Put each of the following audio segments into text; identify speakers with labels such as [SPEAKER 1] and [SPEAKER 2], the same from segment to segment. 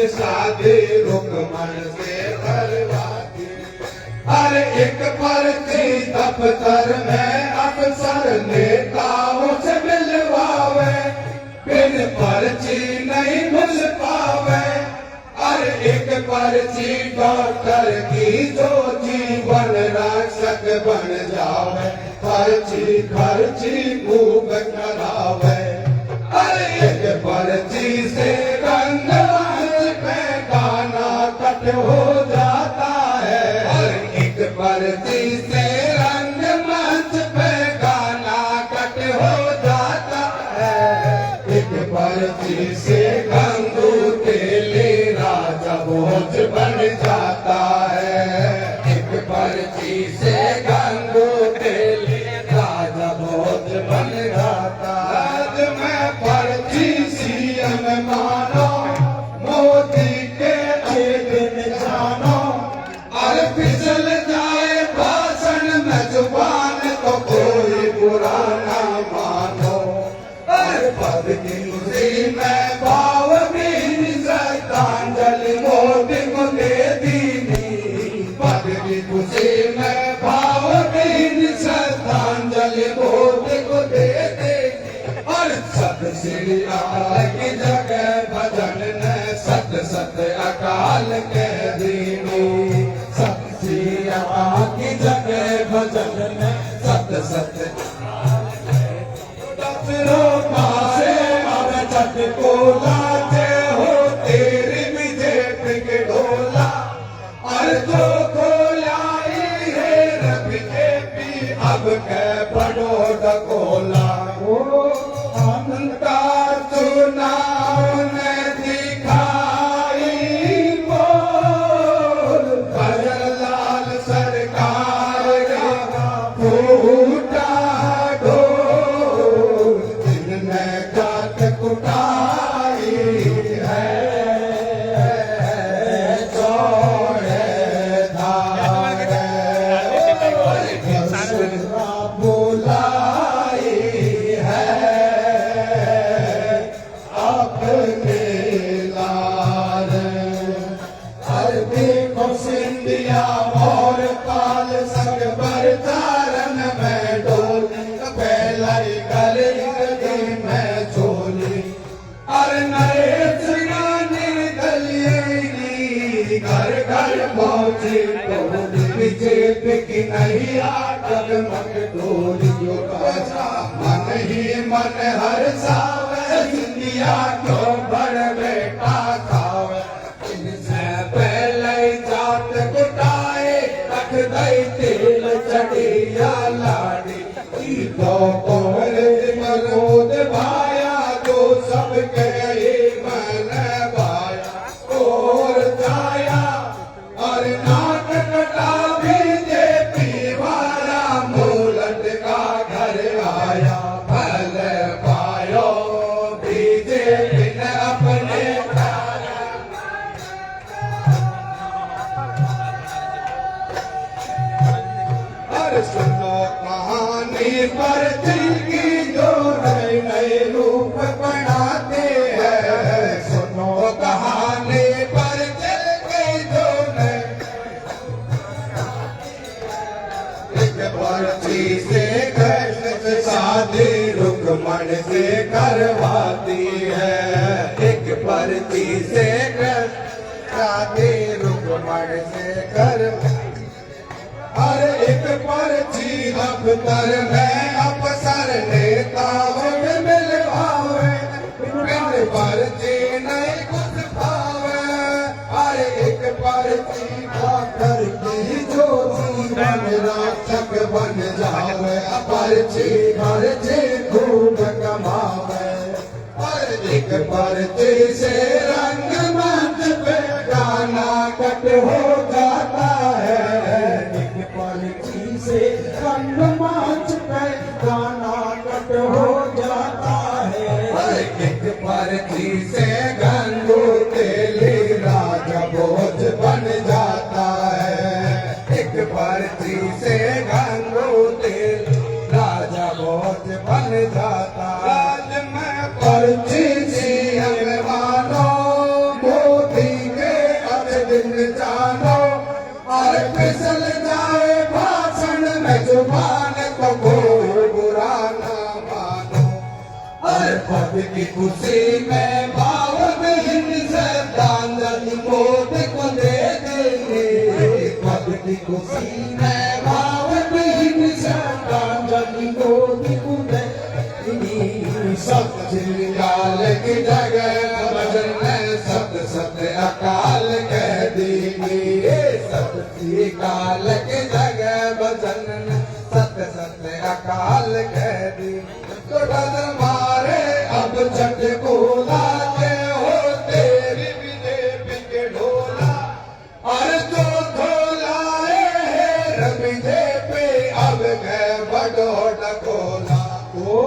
[SPEAKER 1] शादी रुकमन से करवाती। हर एक पर्ची दफ्तर में अफसर नेताओं से मिलवावे, बिन पर्ची नहीं मिल पावे। हर एक पर्ची डॉक्टर की जो जीवन रक्षक बन जावे, पर्ची खर्ची खूब करावे। हर एक पर्ची से रंगमंच पे गाना कट हो जाता है। हर एक पर्ची से रंगमंच पे गाना कट हो जाता है। एक पर्ची से गंगू तेले राजा भोज बन जाता है। एक पर्ची से गंगू तेले राजा भोज बन जाता है। आज मैं पर्ची सीएम मानो, मोदी के दिन जानो। और फिसल जाए भाषण में जुबान तो कोई बुरा ना मानो। हर पद की खुशी में भाव भी श्रद्धांजलि मोदी को दे दीनी। पद की खुशी में भाव भी श्रद्धांजलि मोदी को दे देनी। और सत श्री अकाल की जगह भजन ने सत सत अकाल कह दीनी। सत श्री अकाल की जगह भजन ने सत सत को लाते हो तेरी बीजेपी के ढोला। और जो खोलाई है बीजेपी अब के बड़ो डकोला। का चुनाव ने दिखाई बोल, भजनलाल सरकार का फूटा ढोल। जिनने जात कुटाई है चौड़े धारे बुलाई है अपने लाल। हर देखो सिंधिया और पाल संग पर चारण में डोल। पहलाई गली में चोली और नरेश गानी गली घर घर पहुंची टोली। बीजेपी की नहीं आगमन टोली। मन ही मन हर सावे सिंधिया क्यों बड़ बेटा खावे। इनसे पहले जात कुटाए रख दई तेल चढ़िया लाड़ी। तो मरोद भाया तो सबके मन भाया और जाया। और नाक कटा बीजेपी वाला मूलट का घर आया। फल पायो बीजेपी ने अपने और सुनो कहानी पर जिनकी जो नए नए रूप बनाते हैं। सुनो कहानी पर जिनकी जो नए एक पर्ची से कृष्ण शादी रुकमन से करवाती है। एक पर्ची से शादी रुकमन से करवाती। हर एक पर्ची दफ्तर में अफसर नेताओं में मिलवावे, बिन पर्ची नहीं कुछ पावे। हर एक पर्ची डॉक्टर की जो जीवन रक्षक बन जावे, पर्ची खर्ची खूब कमावे। हर एक पर्ची से रंगमंच पे गाना कट हो जाता है। पर्ची से रंगमंच पे गाना कट हो जाता है। एक पर्ची से गंगू तेली राजा भोज बन जाता है। एक पर्ची से गंगू तेली राजा भोज बन जाता है। आज मैं पर्ची सी मानो मोदी फिसल जाए भाषण में जुबान को कोई बुरा ना मानो। अरे पद की खुशी में बावत हिंद श्रद्धांजलि मोदी को दे देंगे। पद की खुशी में बावत हिंद श्रद्धांजलि मोदी को दे देंगे। सत श्री अकाल की जगह भजन में सत सत अकाल कह देंगे। सत श्री अकाल की जगह भजन में सत सत अकाल कह देंगे। तो डर मारे अब झट बोला के हो तेरी बीजेपी के ढोला। और जो ढोलाए है रवि पे अब गए बड़ो डकोला। ओ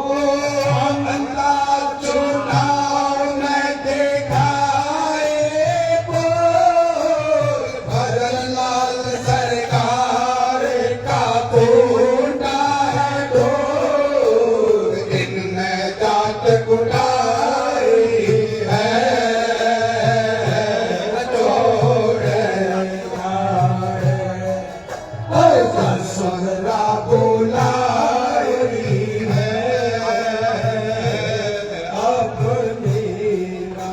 [SPEAKER 1] अंधा चुनाव में देखा भजन लाल सरकार का टूटा है ढोल। इनने जात कुटाई है सोहरा बुलाई है अब मेरा।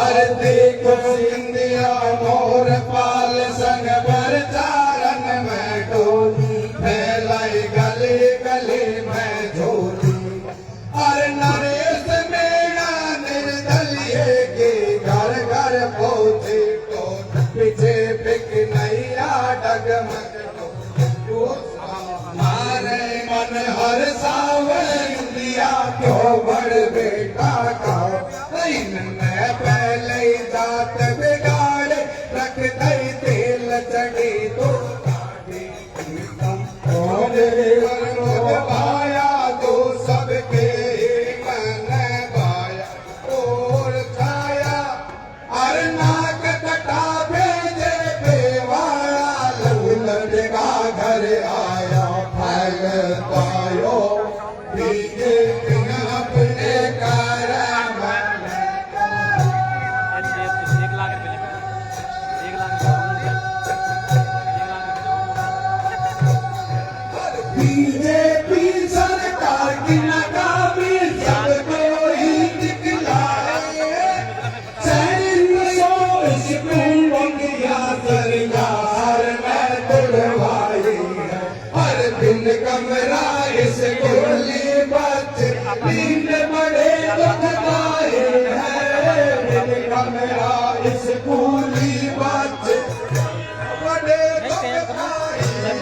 [SPEAKER 1] अरे देखो सिंधिया मोर पाल संग प्रचारन में डोली फैलाई गले गले में झोली। अरे नरेश मेरा निर्दलीय के घर घर पहुंचे तो पीछे पिक नैया डगमग मारे मन हर सावन इंडिया क्यों बड़ बेटा का। इनने पहले ही जात बिगाड़े रख दई तेल चढ़ी तो भाया तो सबके मन भाया और छाया। अरे नाक कटा भेजे बेवाड़ा लड़का घर आया फैल पायो अपने कर बीजेपी सरकार की नाकामी सबको ही दिखलाए। सरकार में तुड़वाई है हर दिन कमरा इस गोली बच दिन बड़े दुखदाई है। दिन कमरा इस गोली बच बड़े दुखदाई है।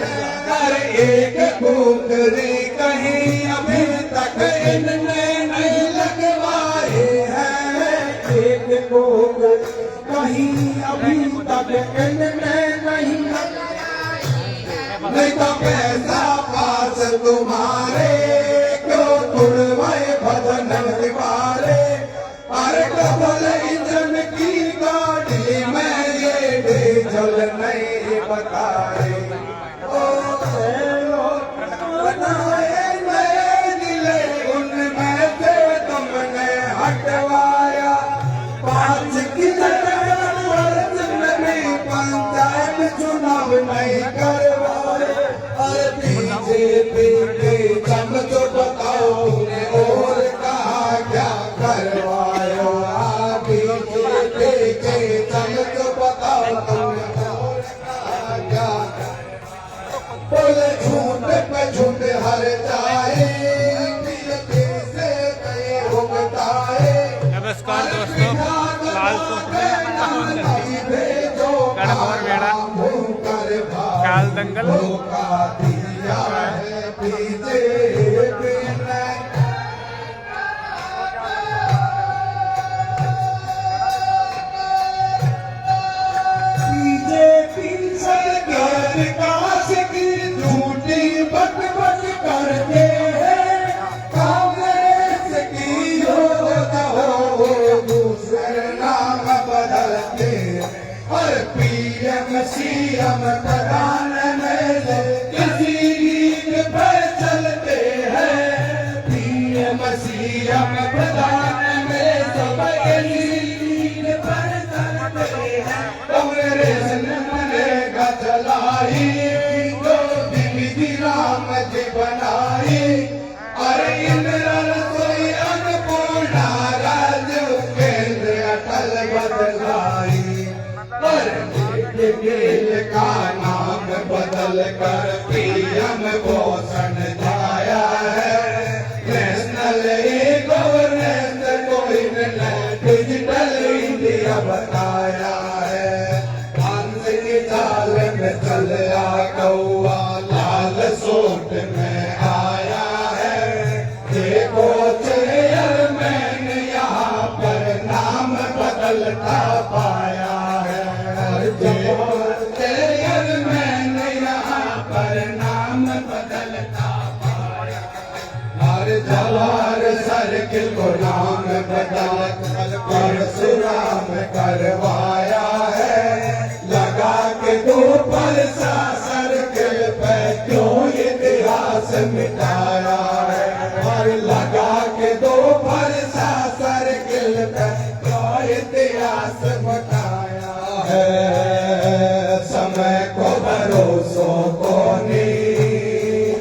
[SPEAKER 1] हर एक कुकरी कहीं अभी तक इनने नहीं लगवाए हैं। एक कुकरी कहीं अभी तक इनने नहीं नहीं तो पैसा पास तुम्हारे क्यों तुड़वाए भजन दीवारे। अरे डबल इंजन की गाड़ी में ये डीजल नहीं बताए। बनाए नए दिले उनमें से तुमने हटवाया। 5 की पंचायत चुनाव नहीं करवाए। अरे बीजेपी के चमचो बताओ और कहा क्या करवायो। बीजेपी के चमचो बताओ तुमने और कहा क्या बोले। झूठ पे झूठ हर जाए से कहीं भुगताए।
[SPEAKER 2] नमस्कार दोस्तों, लाल गढ़ बेड़ा काल दंगल
[SPEAKER 1] बीजेपी सरकार विकास की झूठी बक बक करते हैं। कांग्रेस की योजना हो दूसरे नाम बदलते हैं। और पीएम सीएम प्रधान में किसी लीड पर चलते हैं। पीएम सीएम प्रधान में सब लीड पर चलते हैं। कांग्रेस ने गेल का नाम बदल कर पीएम पोषण जाया है। नेशनल ई गवर्नेंस को इन्होंने डिजिटल इंडिया बताया है। हंस की चाल में चला कौआ लाल सूट में आया है। देखो चेयरमैन यहाँ पर नाम बदलता पाया है। देखो चेयरमैन यहाँ पर नाम बदलता पाया है। हर जवार सर्किल को नाम बदल परशुराम करवाया है। लगा के दो परसा सर्किल पे क्यों इतिहास मिटाया है। और लगा के दो परसा सर्किल पे क्यों इतिहास मिटाया है। समय को भरोसो को नहीं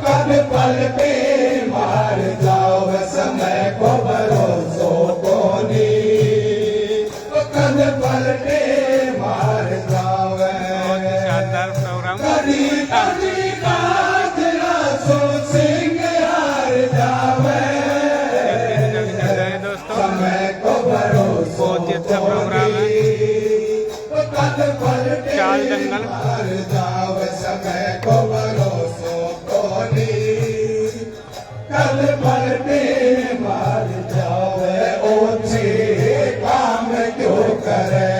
[SPEAKER 1] कब पल पे मार जाओ। समय को भरोसो को नहीं कब पल पे मार जाओ।
[SPEAKER 2] शानदार प्रोग्राम।
[SPEAKER 1] कभी कभी बात रासो सिंह हार जावे।
[SPEAKER 2] दोस्तों
[SPEAKER 1] समय को भरोसो
[SPEAKER 2] बहुत ही अच्छा प्रोग्राम है। चाल दंगल।
[SPEAKER 1] हार जावे। समय को भरोसो को नहीं कल पल पे मार जावे। ओछे काम क्यों करे।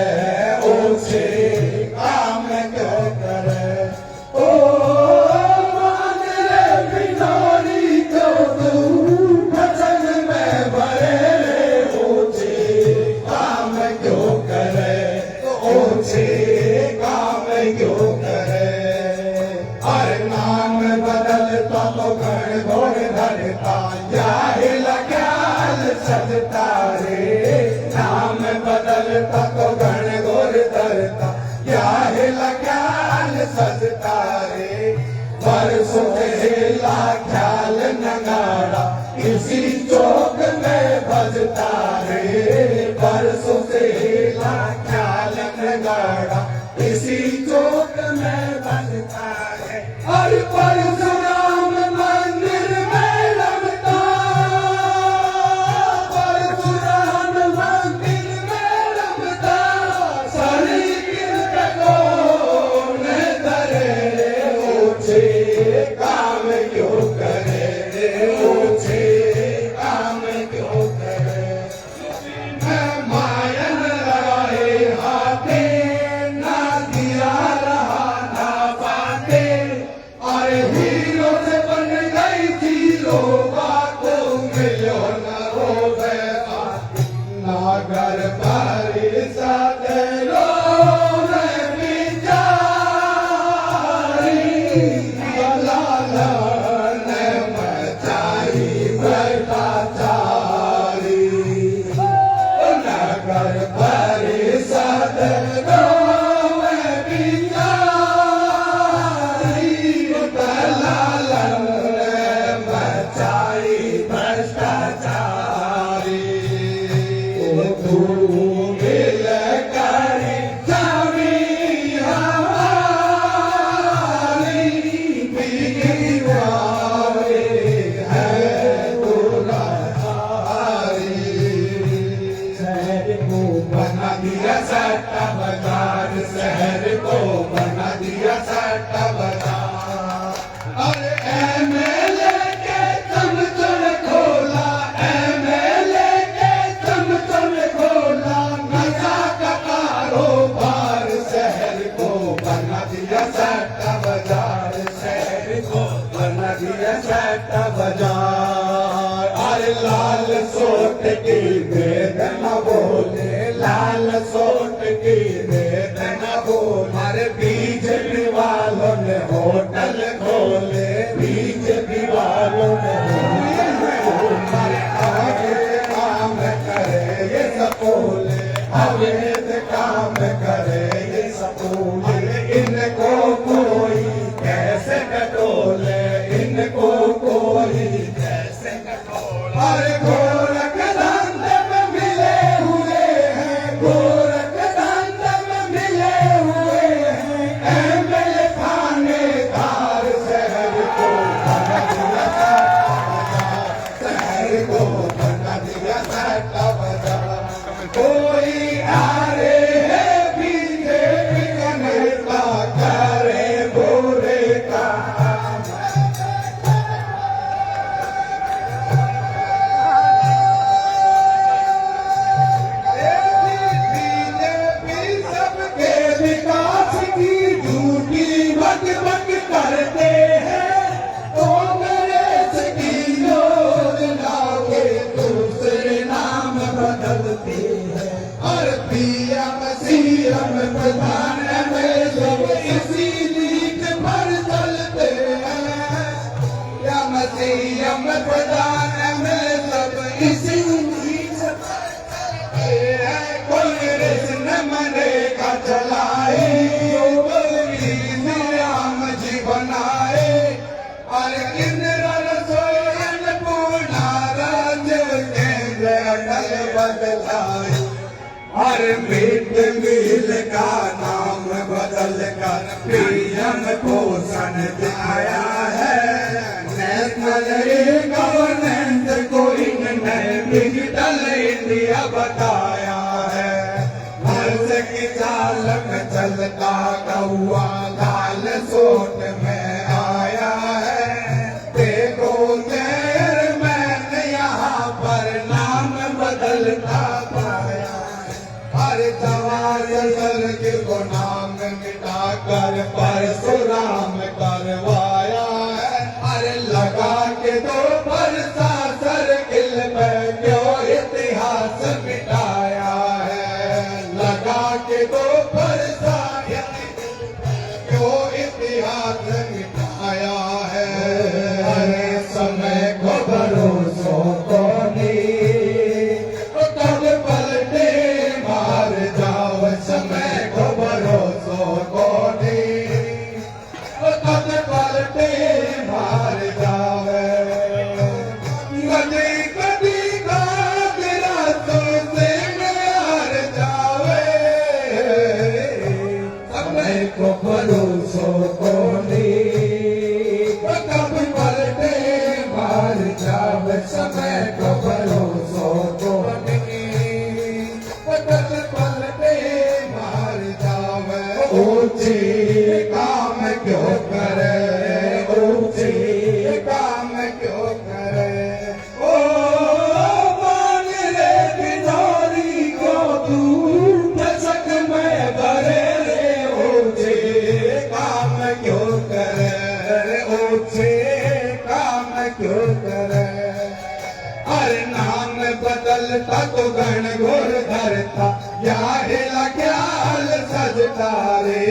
[SPEAKER 1] ओछे काम क्यों करे। ओ मान रे बिनारी को तू भजन में भरे। ओछे काम क्यों करे। ओछे काम क्यों करे। हर नाम बदलता तो गण घोर धरता। जाहिल ख्याल सजता रे। नाम बदलता तो गण घोर धरता। जाहिल ख्याल सजता रे। परसों हिला ख्याल नगाड़ा इसी चौक में बजता रे। परसों से हिला ख्याल नगाड़ा इसी चौक में बजता है। और परशुराम मंदिर में रमता। परशुराम मंदिर में रमता। सर्किल पे कौन धरे। ऊंचे काम क्यों करे। ऊंचे काम क्यों करे। मायन लगाए हाथे ना दिया रहा ना बाते। और हीरो से बन गई जीरो बातों मिलो न रोवे। ना घर बारी साथे रोवे बिचारी। लालन मचाई भ्रष्टाचारी। नगर परिषद रोवे बिचारी। लालन मचाई भ्रष्टाचारी। तू मिल कर छवि हमारी। दीवारे है दुराचारी। शहर को बना दिया सट्टा बाजार। शहर को बना दिया सट्टा बाजार। अरे एमएलए के चमचम खोला। एमएलए के चमचम खोला। नशा का कारोबार। शहर को बना दिया सट्टा बाजार। शहर को बना दिया सट्टा बाजार। अरे लाल सोट की वेदना बोले। लाल सोट की वेदना बोले। अरे बीजेपी वालों ने होटल खोले। बीजेपी वालों ने होटल आगे काम करे ये सपोले। अवैध काम करे ये सपोले। इनको कोई कैसे कटोले। इनको कोई कैसे कटोले। अरे गोरख धंधे में कोई आरे है बीजेपी का नेता करे बुरे काम। बीजेपी सबके विकास की झूठी बक बक करते हैं, कांग्रेस की योजना के दूसरे नाम बदलते हैं। और पीएम सीएम प्रधान में सब इसी लीक पर चलते हैं। पीएम सीएम प्रधान में सब इसी लीक पर चलते हैं। कांग्रेस न मनेगा चलाए, योगी राम जी बनाए। और इंदिरा रसोई पूर्णा राज्य केंद्र अटल बदलाए। और मिड मील का नाम बदल कर पीएम पोषण दिखाया है। नेशनल गवर्नेंस को इन्होंने डिजिटल इंडिया बताया है। हर्ष की चाल में चलता कौआ लाल सोट में आया है। देखो चेयरमैन यहाँ पर नाम बदलता पाया। हर जवाहर को नाम मिटाकर परशुराम करवाया है। अरे लगा के दो परसा सर्किल में क्यों इतिहास मिटाया है। लगा के दो परसा क्यों इतिहास मिटाया है। अरे समय को भरोसो को तब पलटे मार जाओ। समय को भरोसो को तब पलटे मार जावे। कदी कदी गाद रातों से हार जावे। समय को भरोसो को तब पलटे मार जावे। समय को भरोसो को तब पलटे मार जावे। ऊंचे काम क्यों करे, ऊंचे काम क्यों करे। ओ मान रे बिहारी को तू दशक में भरे रे। ऊंचे काम क्यों करे, ऊंचे काम क्यों करे। हर नाम बदलता तो गण घोर धरता, या हिला ख्याल सजता रे।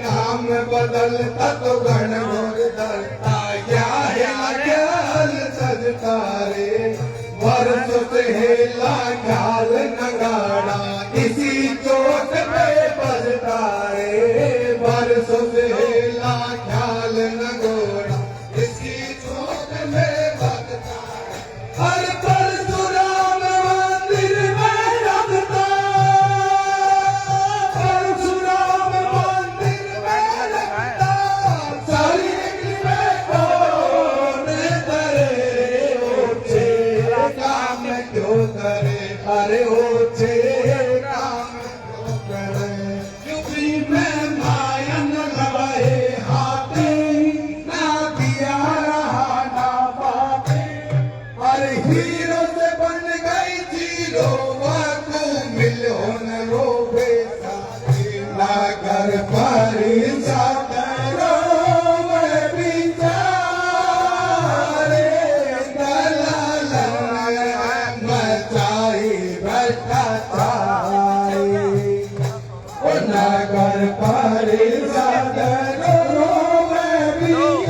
[SPEAKER 1] नाम बदलता तो गण घोर धरता, या हिला ख्याल सजता रे। वर्षों से हिला ख्याल नगाड़ा इसी चोट पे बजता रे। वर्षों से हिला ख्याल नगोड़ा इसी चोट में बजता। हर परशुराम मंदिर में रखता, परशुराम मंदिर में रखता। सारी निकली में कौन करे, ऊंचे काम क्यों करे। अरे ऊंचे काम क्यों करे। यूपी में मायन लगाए हाथे, ना दिया रहा ना पाते। और हीरो से बन गई जीरो, वाकू मिलो न रोबे साथी। ना कर पारी सातरो में बिचारे, दलाल मचाई भ्रष्टाचारी। ओ ना कर पारी सातरो में बिचारी,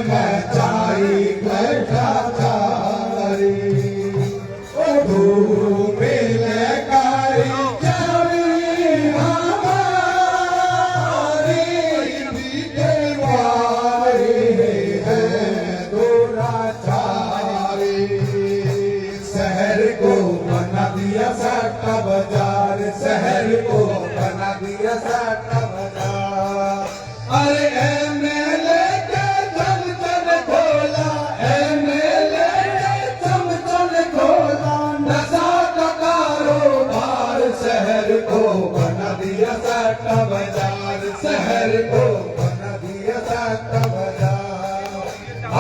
[SPEAKER 1] मचाई भ्रष्टाचारी। ओ धूमिल कारी छवि हमारी, दीवारी है दुराचारी। शहर को बना दिया सट्टा बाजार, शहर को बना दिया सट्टा बाजार। अरे एमएलए के जन जन खोला, एमएलए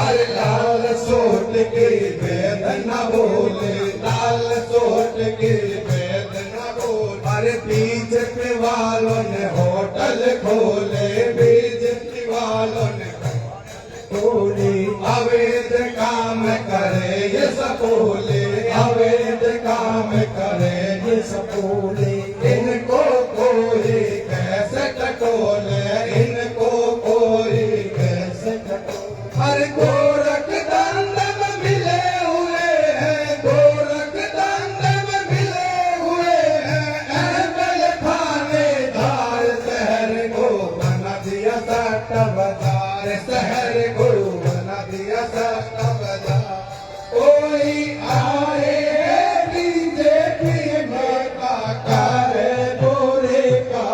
[SPEAKER 1] अरे लाल सोट के वेद न बोले, लाल सोट के वेद न बोले। अरे बीजेपी वालों ने होटल खोले, बीजेपी वालों ने खोले। अवैध काम करे ये सपोले, अवैध काम करे ये सपोले। इनको कोई कैसे टटोले, इनको कोई कैसे टटोले। अरे गोरख दंड में मिले हुए हैं, गोरख दंड में मिले हुए हैं। अहमद थानेदार शहर को बना दिया सट्टा बाजार, शहर को बना दिया सट्टा बाजार। कोई आए बीजेपी में करे गोरे का।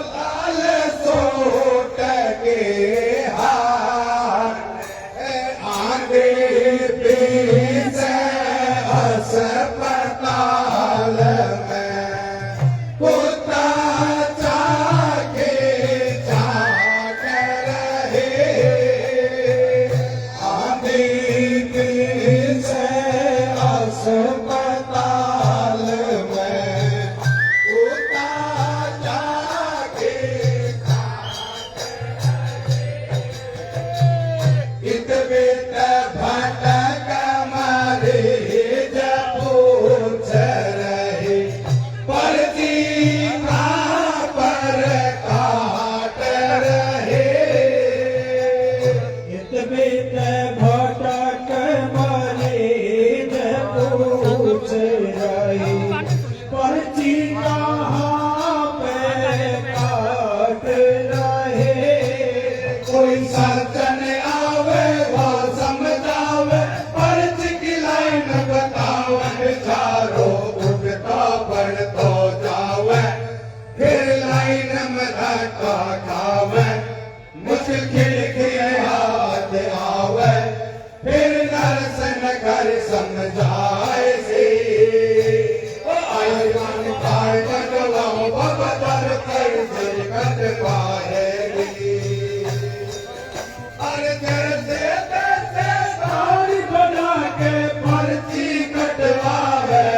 [SPEAKER 1] लाल सोट के हाथ आगे पीछे अस्पताल में कुत्ता चाके चाट रहे। आगे पीछे अस्पताल में कुत्ता चाके इतवेत भटक मारे पूछ रहे। पर्ची कहाँ पर काट रहे।
[SPEAKER 3] इतवेत भटक मरीज पूछ रही, पर्ची कहाँ पे काट रहे।
[SPEAKER 1] कोई सज्जन आवे वो समझावे, पर्ची की लाइन बतावे। चारों उठता पढ़तो जावे, फिर लाइन में धक्का खावे। मुश्किल खिड़की हाथ आवे, फिर दर्शन कर समझाए से। आयुष्मान कार्ड बनवाओ, बाबा दर कर कट पाएगी। अरे जैसे तैसे दाढ़ी बना के पर्ची कटवावे।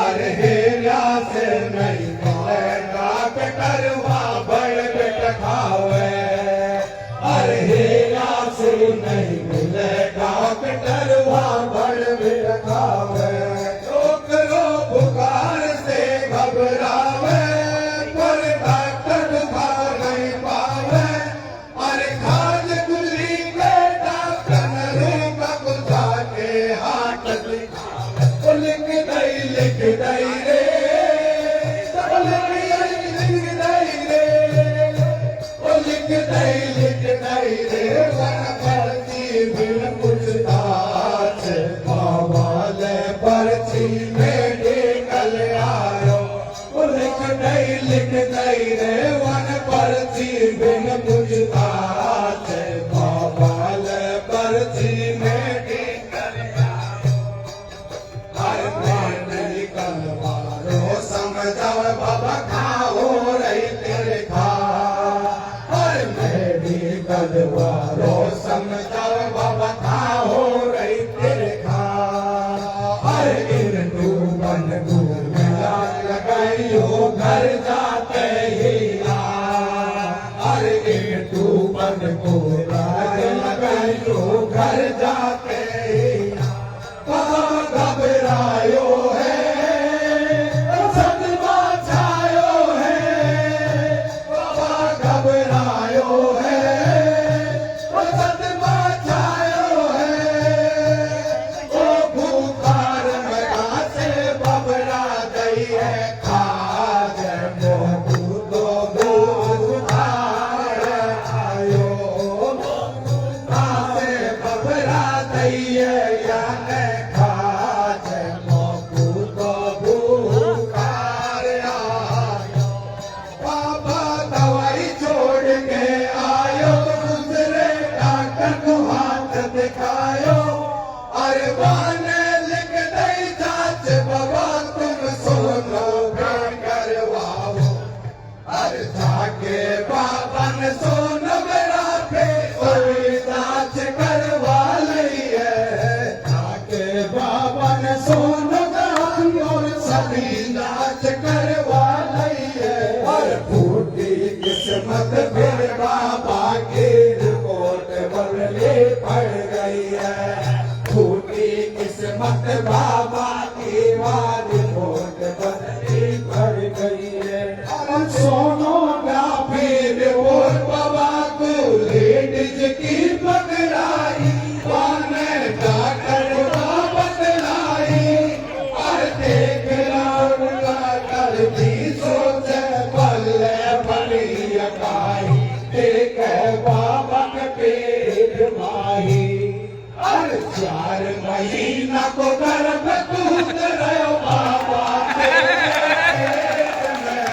[SPEAKER 1] अरे हेरा से नहीं मिलेगा कटरवा बड़ बेट खावे। अरे हेरा से नहीं मिलेगा कटरवा बड़ बेट खावे। डॉक्टरों बुखार से घबरावे, पर डॉक्टर दिखा नहीं पावे। अरे खाज गुजरी के डॉक्टर रूपा गुजा के हाथ दिखावे। ओ लिख दई रे, ओ लिख दई रे, ओ लिख दई रे। वन पर्ची बिन पूछताछ, हवाले पर्ची में निकल आयो। ओ लिख दई रे, वन पर्ची बिन पूछताछ, हवाले पर्ची में निकल आयो। हर मान निकल वालो समझाओ बाबा खाओ रही तेरे खा। हर मेडिकल वालो समझाओ बाबा खाओ रही तेरे खा। हर इर्दू बन मिला लगाइयो घर जाते ही आ। हर सभी नाच करवा लइए और फूटी किस्मत फिर बाबा की रिपोर्ट बदले पड़ गई है फूटी किस्मत बाबा की रिपोर्ट बदली पड़ गई है और सोनोग्राफी रिपोर्ट बाबा को लेडीज की पकड़ाई वाने डॉक्टर का बतलाई और देख कर दी सोच बल्ले बड़ी अकाई देख बाबा के पेट माही और 4 महीना को गर्भ दूध रहो बाबा के पेट में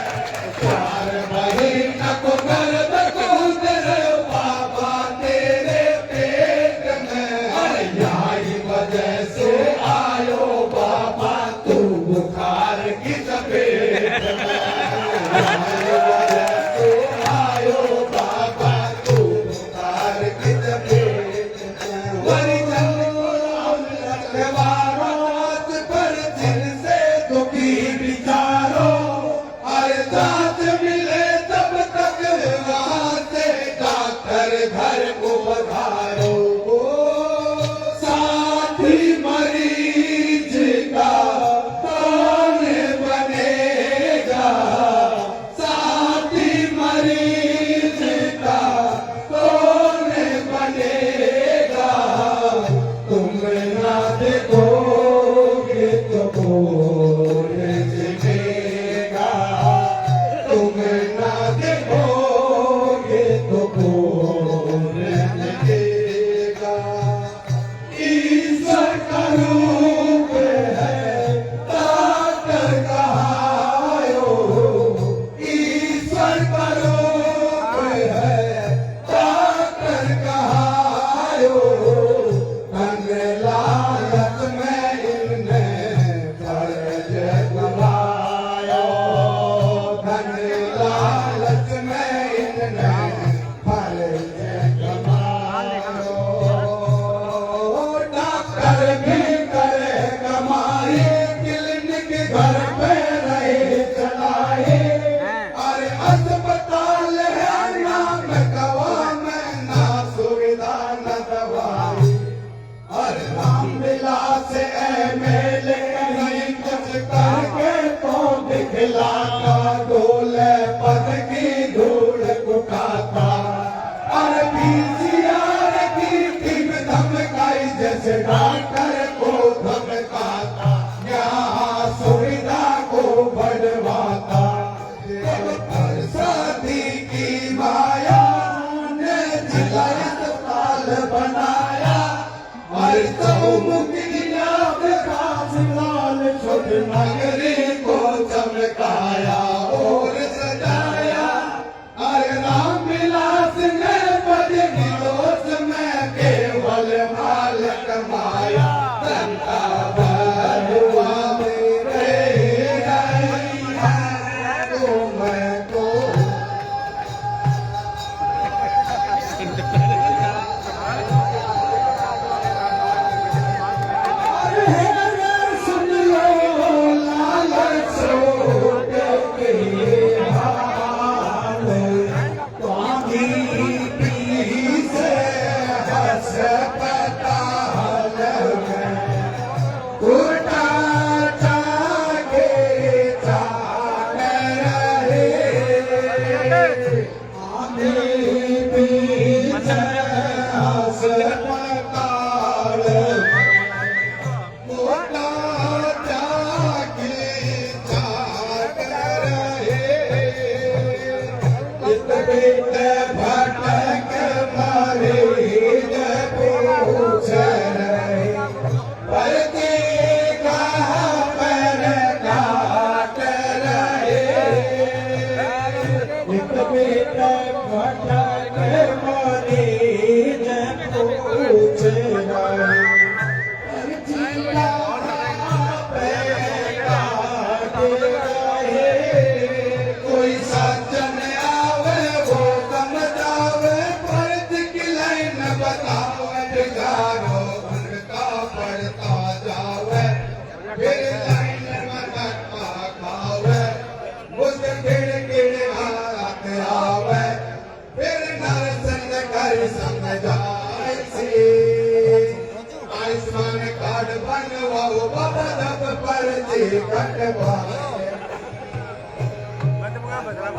[SPEAKER 1] 4 महीना को गर्भ दूध रहो बाबा तेरे पेट में और यही वजह से आयो बाबा तू बुखार की चपेट में यही वजह से आयो बाबा तू बुखार की चपेट में वरी वारात पर जिनसे दुखी विचारो और जांच मिले तब तक वहां से डॉक्टर घर को पधारो साथी मरीज का कौन बनेगा साथी मरीज का कौन बनेगा तुम ना देखोगे तो कौन जिएगा तुम ना देखोगे तो कौन जिएगा ईश्वर का रूप है डॉक्टर कहायो ईश्वर का रूप है डॉक्टर कहायो धन लालच में इनने फर्ज कमायो धन लालच में इनने फर्ज कमायो डॉक्टर भी करे कमाई क्लिनिक घर पे रहे चलाए और अस्पताल है नाम गवा में ना सुविधा न दवाई और रामविलास एमएलए कहीं कुछ करके तो दिखलाता डोले पद की धूल उठाता और पीसीआर की टीम धमकाई जैसे डॉक्टर को धमकाता यहाँ सुविधा को बढ़वाता शादी की माया ने जिला अस्पताल बनाया और चौमुखी लाल छोट नगरी को चमकाया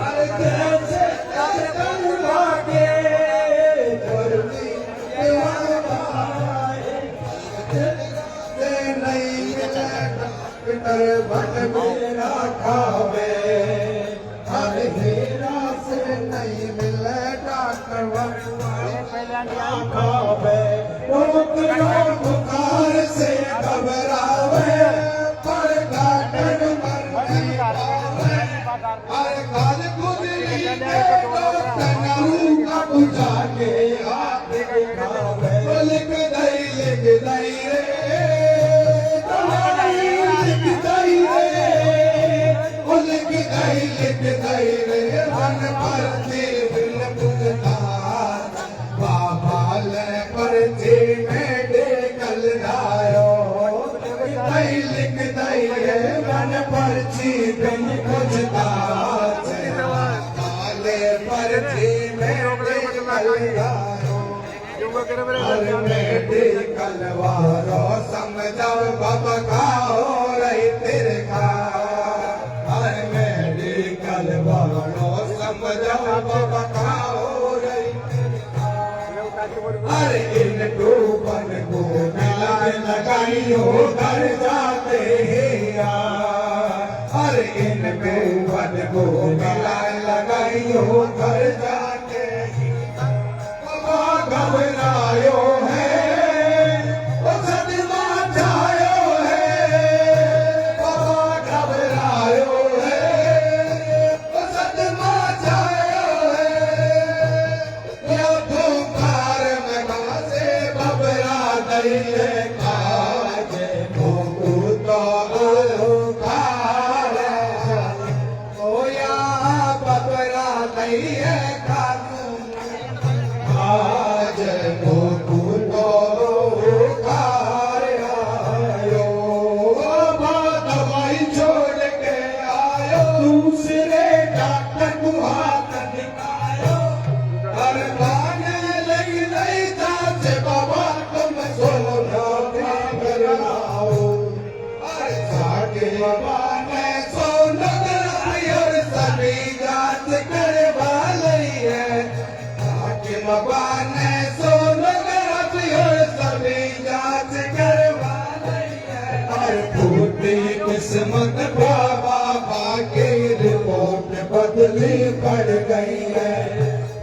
[SPEAKER 1] अरे जैसे कलवा के धरती से नहीं मिले डॉक्टर बन मेरा खावे हर हीरा से नहीं मिले डॉक्टर बन खावे रोक रोक बुखार से घबरावे पर डॉक्टर मर नहीं पावे हर काज गुजरी के डॉक्टर का बुझा के आते खावे लिख दई रे लिख दई रे मन पर दिल बुझता बाबा ले पर में डेकल आयो लिख दई रे मन पर बिन बुझता ले पर में डेकल आयो कलवारो समझो बाबा का हो रही तेरे का कलवारो समझो बाबा का हो रही अरे इन टूपन को मिलाए लगाइयो घर जाते हैं अरे इन टूपन को मिलाए लगाइयो घर जाते घबरायो है वो सदमा छायो है बाबा घबरायो है वो सदमा छायो है या पुकार में से घबरा दई है काज भोगू तो खार ओ या घबरा दई है आज मोकुलो कार आयो दवाई छोड़ के आयो दूसरे डॉक्टर को हाथ दिखायो हर बाने लगी नहीं जांच बाबा तुम सोना कराओ अरे जाके बाबा ने सोना और सभी जांच करवा ली है बाबा ने सोनोग्राफी सभी जांच करवा ली है और फूटी किस्मत बाबा की रिपोर्ट बदली पड़ गई है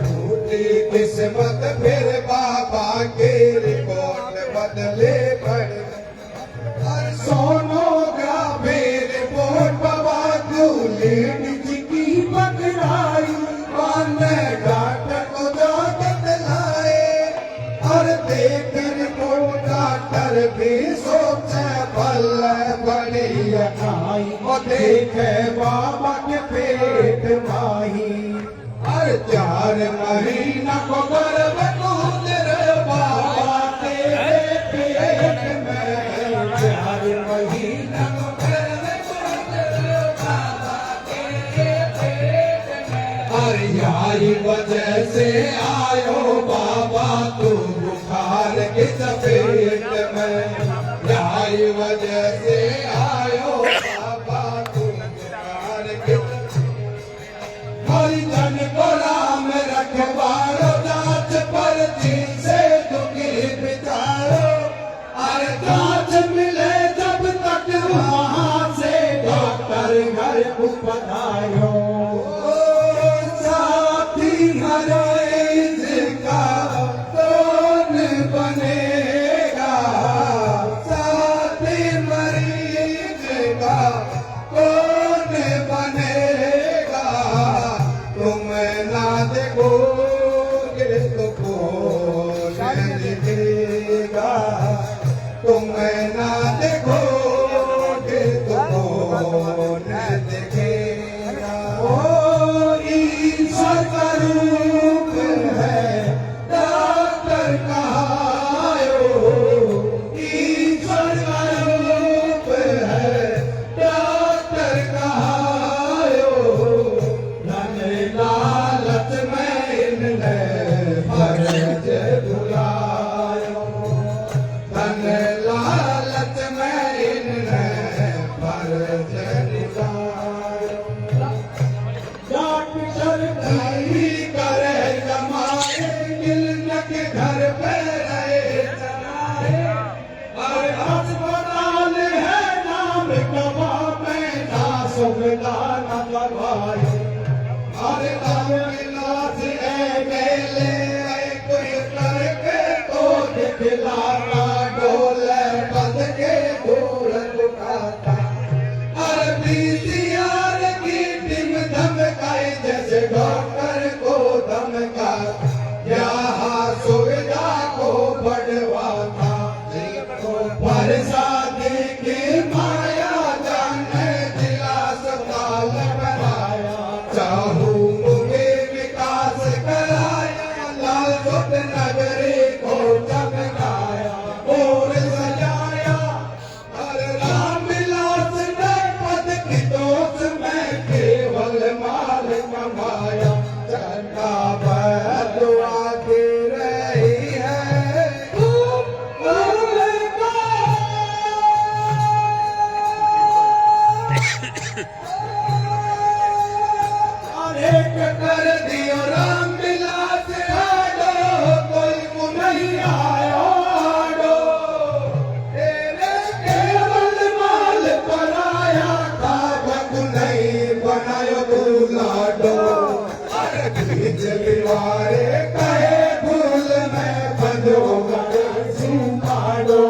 [SPEAKER 1] फूटी किस्मत फिर बाबा की रिपोर्ट बदली पड़ गई और सोनोग्राफी रिपोर्ट बाबा को लेडीज की पकड़ाई डॉक्टर को और देख को डॉक्टर भी सोचे बल बड़ी खाई और देखे बाबा के पेट माही और 4 महीना को गर्भ कूद रे बाबा के पेट में 4 महीना को गर्भ कूद रे बाबा के पेट में और यही वजह से आयो बाबा तू बुखार के चपेट में यही वजह से आयो बाबा तू बुखार के हरि जन को राम रखवारो जांच पर्ची से दुखी बिचारो अरे जांच मिले जब तक वहां से डॉक्टर घर को पधारो साथी हरे का कौन बनेगा साथी मरीज का कौन बनेगा तुम ना देखोगे तो कौन देखेगा तुम ना देखोगे तो कौन देखेगा नहीं करे कमाए मिलन के घर पे रहे चलाए
[SPEAKER 3] अरे अस्पताल है नाम कमा में ना सुविधा न दवाई
[SPEAKER 1] अरे अविनाश मेले कोई करके तो दिखलाना डोले बंद के धूल उठाता अरे पीसीआर की टीम धमकाई जैसे डॉक्टर को धमका यहाँ सुविधा को बढ़वाता बरसात की माया जाने जिला अस्पताल बनाया चाहूं मुझे विकास कराया लाल सुत नगरी को चमकाया और सजाया और रामविलास ने पद की दोष में केवल माल कमाया चंदा बदुआ की रही है एक कर दियो रामविलास आडो कोई को नहीं आयो आडो तेरे केवल माल बनाया था भगु नहीं बनायो तू लाडो अरे बीच दीवारे कहे भूल में बंधो सुपाडो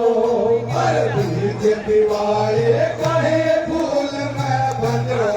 [SPEAKER 1] अरे बीच दीवारे कहे भूल में बंधो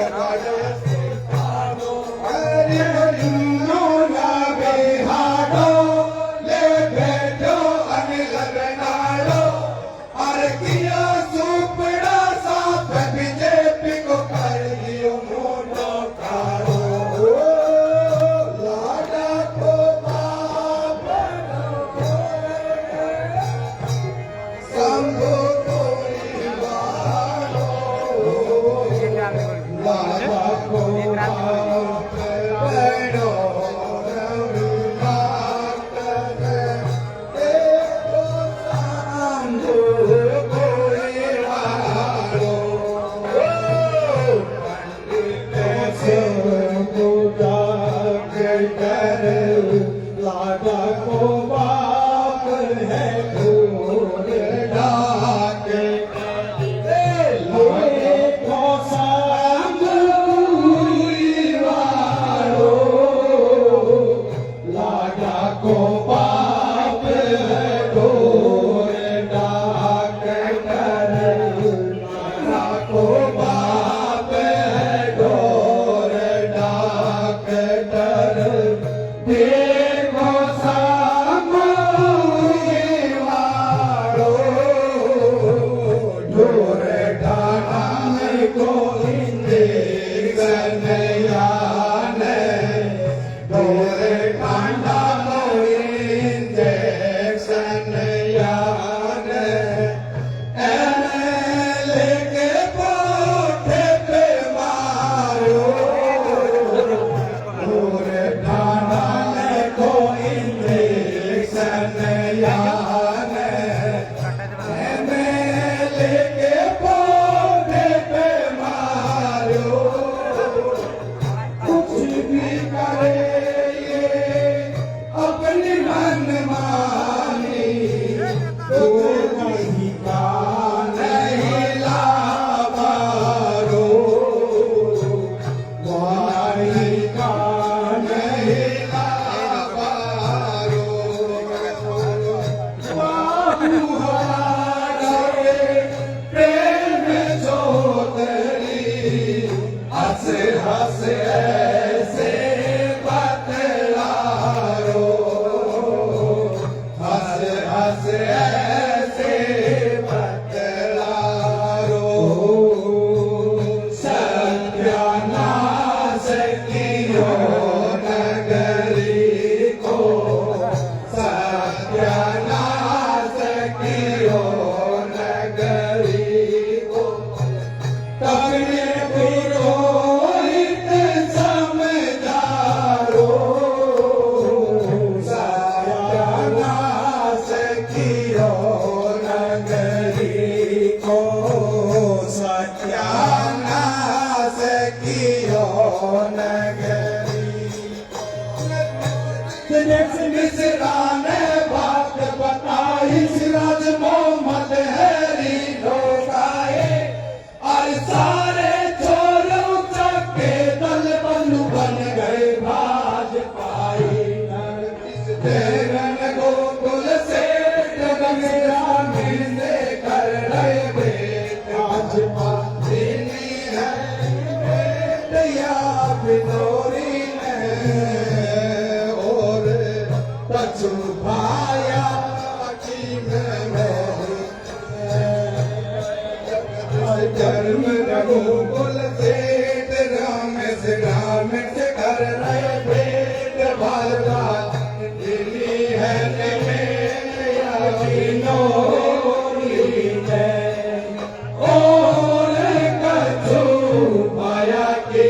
[SPEAKER 3] लाडा को बाप है ढूंढ ढाके लोहे को संग पूरी वालो लाडा को बाप है ढूंढ ढाके लाडा को बाप है ढूंढ ढाके देखो ढोर ढाने को इंजेक्शन याने ढोर ढांडा को इंजेक्शन याने एमएलए के पोटे पे मारो ढोर ढांडा को इंजेक्शन याने एमएलए के पोटे पे मारो कुछ भी करे ये अपनी मनमानी तो नहीं का नहीं लावारो वाणी का नहीं लावारो बाहुहारे प्रेम जोतरी हंस हंस ऐसे बतलारो हंस हंस ऐसे बतलारो सत्यानाश कियो नगरी को सत्यानाश कियो नगरी को तबने पुरोहित समझारो सत्यानाश कियो नगरी को सत्यानाश कियो नगरी देश
[SPEAKER 1] मिश्रा ने बात बताई सिराज मोहम्मद हैरी लोकाए और सारे चोर चक्के दल बंधु बन गए भाजपाई तेरन गोकुल से ग्रामीण से कर रहे बेट भाजपा देनी है बेटिया बिनोरी ने और पछुभाया की जन्म रघुकुल से राम से कर रहे बेट भाजपा दिल्ली है और कछु पाया कि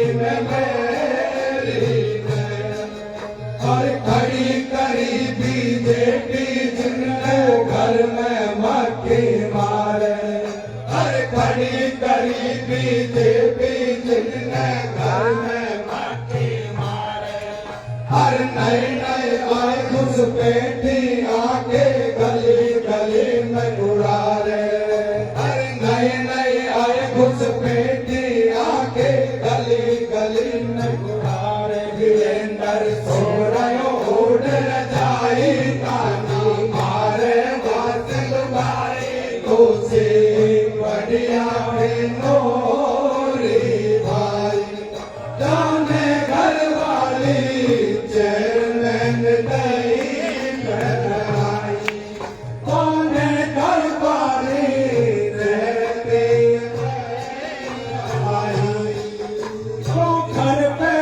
[SPEAKER 1] और खड़ी करी बीजेपी जिनने घर में मक्खी मारे हर खड़ी करी बीजेपी जिनने घर में मक्खी मारे हर नए नए आए घुसपैठी आके गली गली में उड़ा रहे हर नए नए आए घुसपैठी आके गली गली में उड़ा रहे वीरेंद्र सो रहे उड़ जाई तानी मारे बादल भाई घुसे बढ़िया नोरी भाई जाने घर वाली चैन दई बनाई कौन घर वाली रहते आई तो घर पे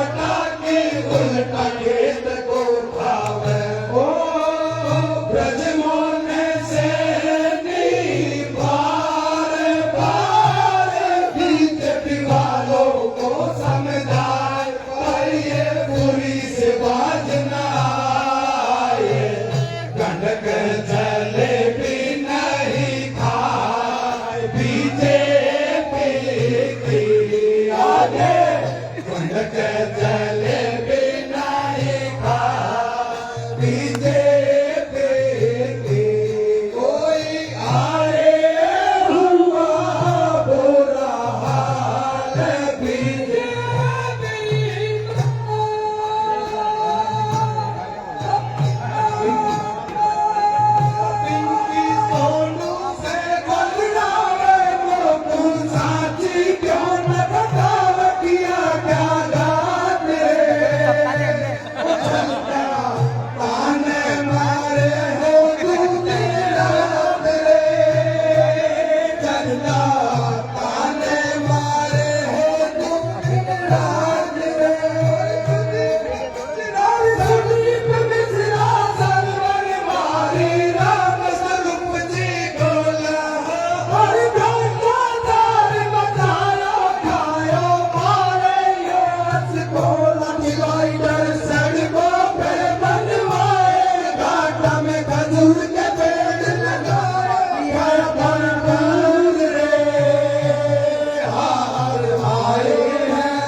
[SPEAKER 3] पटाके उल्टा खेत को खावे ओ ब्रजमोहन से बार बार बीजेपी वालों को समझाए पर ये पूरी से बाज न आए कनक जलेबी नहीं खाए बीजेपी की आगे कनक जलेबी नहीं खाए बीजेपी की कोई आए हुआ बुरा हाल पिंकी सोनू से बदलावे मोकू साची क्यों न बतावे किया क्या गाते ताने मारे हो तू तेरा रे चलता ताने मारे हो तू तेरा रे सुदीप मिश्रा सरवर मारी राम स्वरूप जी गोला और भ्रष्टाचार बचायो खायो मारे ये हंस गोला डिवाइडर सड़कों पे बनवाए घाटा में खजूर के पेड़ लगाए भरपूर रे हार आए हैं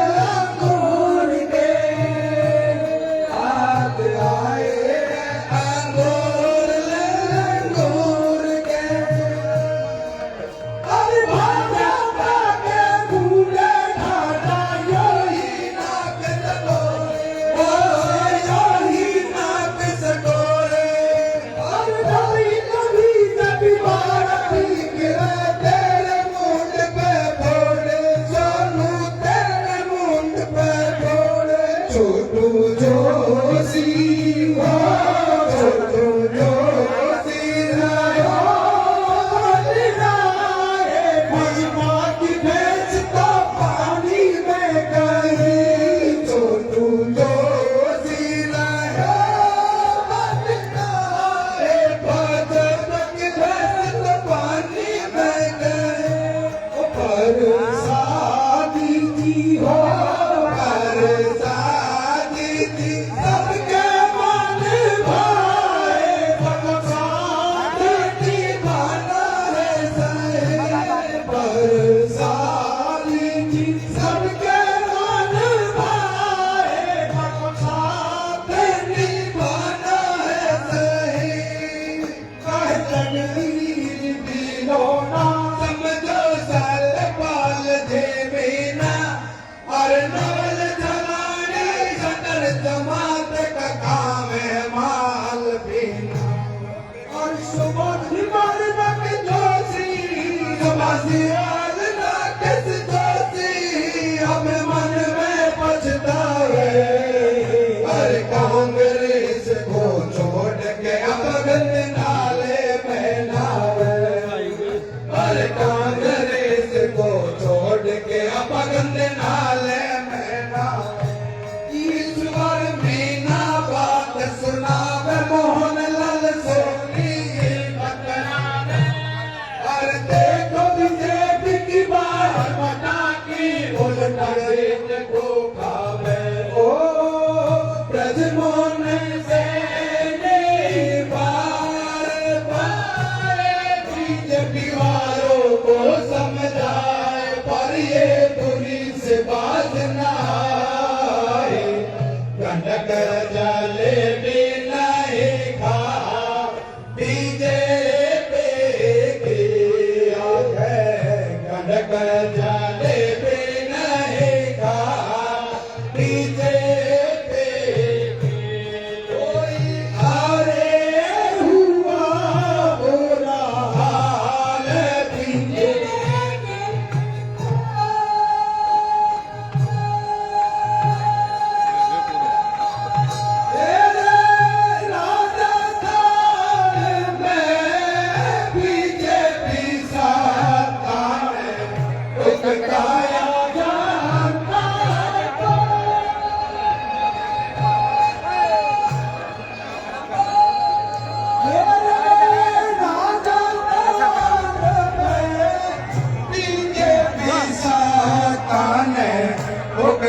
[SPEAKER 3] अंगूर के हाथ आए अंगूर के अरे भाजपा के भूले ठाटा योही नाक सटोरे योही नाक सटोरे अरे भाई कभी कभी भारत गिरे तेरे मुंड पे फोड़े सोनू तेरे मुंड पे फोड़े छोटू जोशी हो छोटू जोशी रायो राय भीमा की भैंस तो पानी में गई छोटू जोशी रायो भाजपा की भैंस तो पानी में गई पर शादी जी हो पर शादी जी सबके मन भाए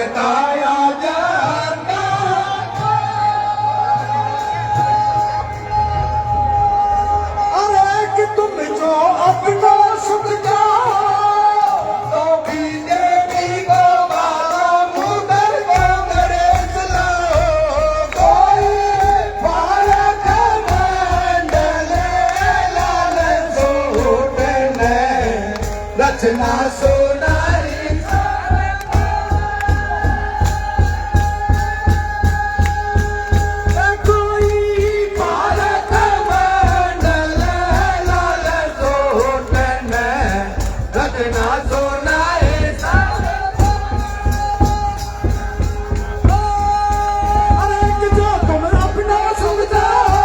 [SPEAKER 1] भुगताया जाता
[SPEAKER 3] अरे कि तुम जो अपना सुख जाओ
[SPEAKER 1] तो बीजेपी को मारो मुगल कांग्रेस लाओ कोई
[SPEAKER 3] भारत
[SPEAKER 1] मंडल लाल सूट ने रचना सुनाई
[SPEAKER 3] कोई
[SPEAKER 1] भारत मंडल लाल सूट ने रचना सुनाई
[SPEAKER 3] अरे कि जो तुम अपना सुख जाओ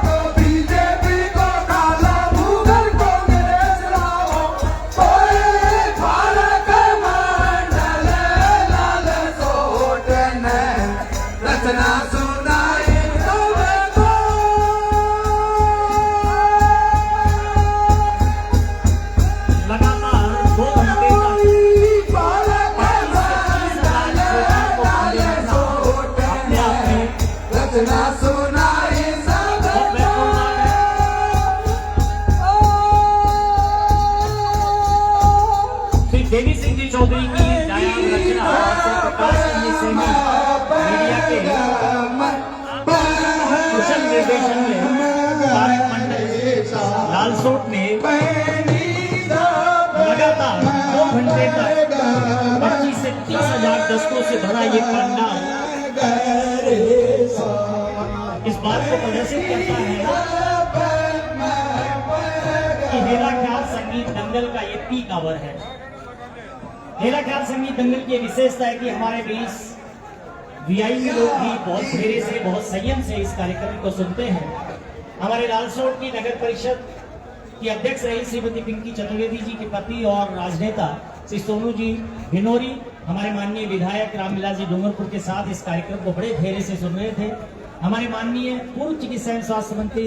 [SPEAKER 1] तो बीजेपी को काला मुगल कांग्रेस लाओ कोई भारत मंडल लाल सूट ने रचना सुनाई तुमको
[SPEAKER 4] लगातार 2 घंटे तक
[SPEAKER 1] भारत मंडल लाल सूट
[SPEAKER 4] अपने आप
[SPEAKER 1] ने
[SPEAKER 4] में
[SPEAKER 1] रचना सुनाई
[SPEAKER 4] बहुत
[SPEAKER 1] सबको
[SPEAKER 4] श्री देवी सिंह जी चौधरी की नायाब रचना और प्रकाश चंद्र सैनी मीडिया के कुशल निर्देशन में तारक मंडल लालसोट ने लगातार 2 घंटे तक 25 से 30 हजार दस्तों से भरा ये पंडाल इस बात को प्रदर्शित करता है कि मेरा ख्याल संगीत दंगल का ये पीक आवर है। मेरा ख्याल संगीत दंगल की विशेषता है कि हमारे बीच वीआईपी लोग भी बहुत धैर्य से बहुत संयम से इस कार्यक्रम को सुनते हैं। हमारे लालसोट की नगर परिषद की अध्यक्ष रही श्रीमती पिंकी चतुर्वेदी जी के पति और राजनेता श्री सोनू जी भिनोरी हमारे माननीय विधायक रामविलास जी डूंगरपुर के साथ इस कार्यक्रम को बड़े धैर्य से सुन रहे थे। हमारे माननीय पूर्व चिकित्सा एवं स्वास्थ्य मंत्री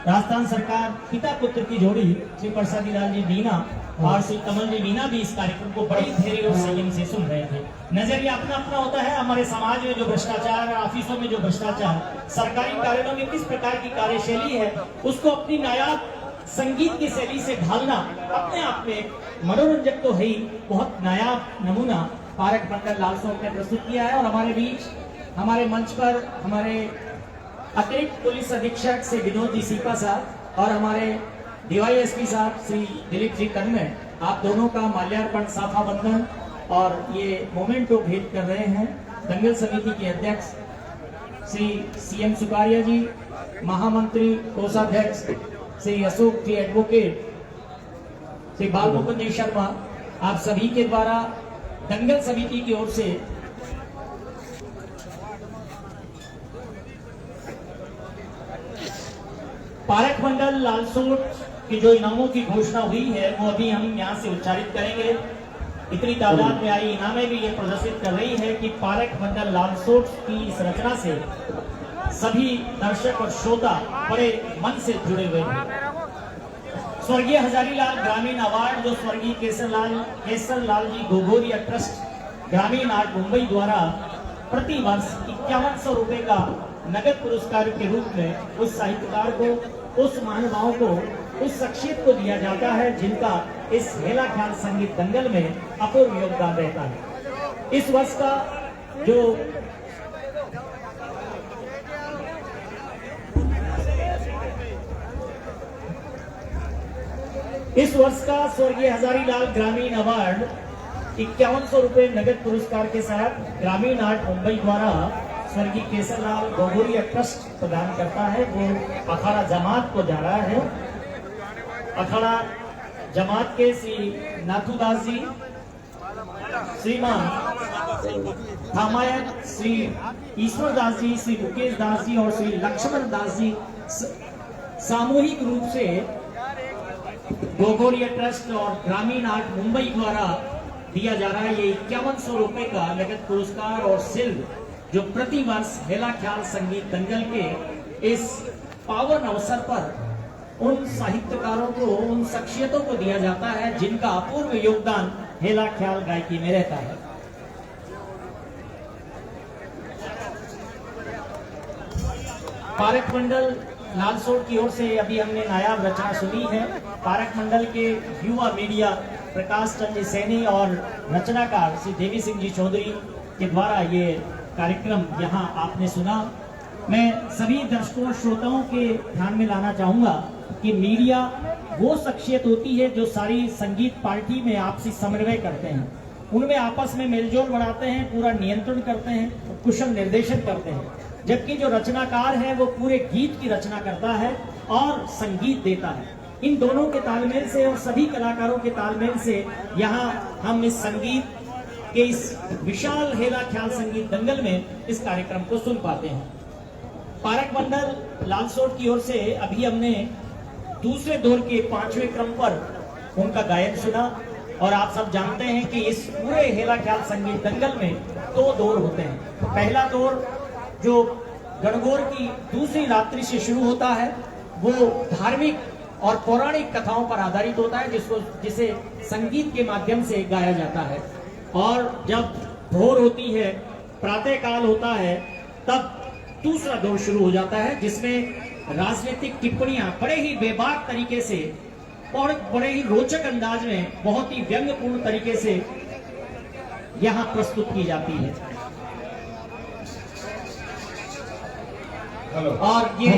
[SPEAKER 4] राजस्थान सरकार पिता पुत्र की जोड़ी श्री प्रसादी लाल जी मीना और श्री कमल जी मीना भी इस कार्यक्रम को बड़ी धैर्य और संयम से सुन रहे थे। नजरिया अपना अपना होता है। हमारे समाज में जो भ्रष्टाचार, ऑफिसों में जो भ्रष्टाचार, सरकारी कार्यालयों में किस प्रकार की कार्यशैली है, उसको अपनी नायाब संगीत की शैली से ढालना अपने आप में मनोरंजक तो है ही, बहुत नायाब नमूना पारक मंडल लालसोट ने प्रस्तुत किया है। और हमारे बीच हमारे मंच पर हमारे अतिरिक्त पुलिस अधीक्षक श्री विनोद जी सीपा साहब और हमारे डीवाईएसपी साहब श्री दिलीप जी कन्नड़, आप दोनों का माल्यार्पण, साफा बंधन और ये मोमेंटो भेंट कर रहे हैं। दंगल समिति के अध्यक्ष श्री सीएम सुकारिया जी, महामंत्री कोषाध्यक्ष श्री अशोक जी एडवोकेट, श्री बाल मुकुंद जी शर्मा, आप सभी के द्वारा दंगल समिति की ओर से पारक मंडल लालसोट की जो इनामों की घोषणा हुई है वो अभी हम यहाँ से उच्चारित करेंगे। इतनी तादाद में आई इनामें भी ये प्रदर्शित कर रही है कि पारक मंडल लालसोट की इस रचना से सभी दर्शक और श्रोता बड़े मन से जुड़े हुए हैं। स्वर्गीय हजारीलाल ग्रामीण अवार्ड जो स्वर्गीय केसर लाल जी गोगोरिया ट्रस्ट ग्रामीण आर्ट मुंबई द्वारा प्रति वर्ष 5100 रुपए का नगद पुरस्कार के रूप में उस साहित्यकार को, उस महानुभाव को, उस शख्सियत को दिया जाता है जिनका इस हेला ख्याल संगीत दंगल में अपूर्व योगदान रहता है। इस वर्ष का जो स्वर्गीय हजारीलाल ग्रामीण अवार्ड 5100 रुपए नगद पुरस्कार के साथ ग्रामीण आर्ट मुंबई द्वारा स्वर्गीय केसरलाल गोगोरिया ट्रस्ट प्रदान करता है, वो अखाड़ा जमात को जा रहा है। अखाड़ा जमात के श्री नाथुदास जी, श्रीमान थामायत, श्री ईश्वर दास जी, श्री मुकेश दास जी और श्री लक्ष्मण दास जी सामूहिक रूप से गोगोरिया ट्रस्ट और ग्रामीण आर्ट मुंबई द्वारा दिया जा रहा है ये 5100 रुपए का नगद पुरस्कार और सिल्क, जो प्रति वर्ष हेला ख्याल संगीत दंगल के इस पावन अवसर पर उन साहित्यकारों को, उन शख्सियतों को दिया जाता है जिनका अपूर्व योगदान हेला ख्याल गायकी में रहता है। पारक मंडल लालसोट की ओर से अभी हमने नायाब रचना सुनी है। पारक मंडल के युवा मीडिया प्रकाश चंद्र सैनी और रचनाकार श्री देवी सिंह जी चौधरी के द्वारा ये कार्यक्रम यहाँ आपने सुना। मैं सभी दर्शकों श्रोताओं के ध्यान में लाना चाहूँगा कि मीडिया वो शख्सियत होती है जो सारी संगीत पार्टी में आपसी समन्वय करते हैं, उनमें आपस में मेलजोल बढ़ाते हैं, पूरा नियंत्रण करते हैं, कुशल निर्देशन करते हैं। जबकि जो रचनाकार है वो पूरे गीत की रचना करता है और संगीत देता है। इन दोनों के तालमेल से और सभी कलाकारों के तालमेल से यहाँ हम इस संगीत के इस विशाल हेला ख्याल संगीत दंगल में इस कार्यक्रम को सुन पाते हैं। पारक मंडल लालसोट की ओर से अभी हमने दूसरे दौर के 5वें क्रम पर उनका गायन सुना और आप सब जानते हैं कि इस पूरे हेला ख्याल संगीत दंगल में 2 दौर होते हैं। पहला दौर जो गणगौर की दूसरी रात्रि से शुरू होता है वो धार्मिक और पौराणिक कथाओं पर आधारित होता है, जिसे संगीत के माध्यम से गाया जाता है। और जब भोर होती है, प्रातः काल होता है, तब दूसरा दौर शुरू हो जाता है जिसमें राजनीतिक टिप्पणियां बड़े ही बेबाक तरीके से और बड़े ही रोचक अंदाज में बहुत ही व्यंग्यपूर्ण तरीके से यहां प्रस्तुत की जाती है। और ये